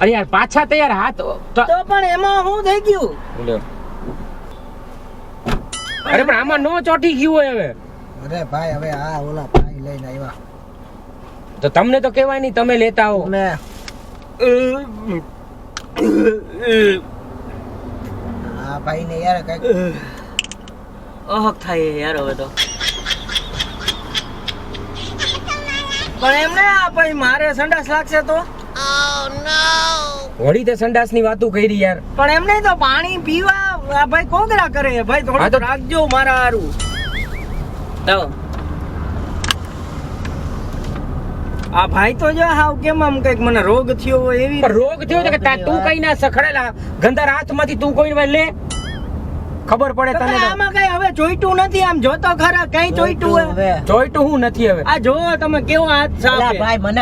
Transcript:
અરે યાર પાછા તૈયાર હાથ તો પણ એમાં શું થઈ ગયું? લ્યો. અરે પણ આમાં નો ચોટી ગયું હોય હવે. અરે ભાઈ હવે આ ઓલા ભાઈ લઈને આવ્યા. તો તમને તો કહેવાય નહીં, તમે લેતા આવો. મેં આ ભાઈ ને યાર કઈક અહક થાય યાર હવે તો. પણ એમને આ ભાઈ મારે સંડાસ લાગશે તો? વળી તે સંડાસની વાતો કરી યાર. પણ એમને તો પાણી પીવા આ ભાઈ કોગરા કરે ભાઈ, હા થોડું તો- રાખજો મારા હારું. તો આ ભાઈ તો જો હાવ કેમ આમ કઈક મને રોગ થયો હોય એવી પણ રોગ થયો છે કે તું કઈ ના સખડેલા ગંદા હાથમાંથી તું કોઈ લે ખબર પડે તો તને કઈ તો. આમાં કઈ હવે જોઈતું નથી, આમ જોતો ખરા કઈ જોઈતું હોય? હવે જોઈતું હું નથી હવે. આ જો તમે કેવો હાથ સાફ અલા છે. ભાઈ મને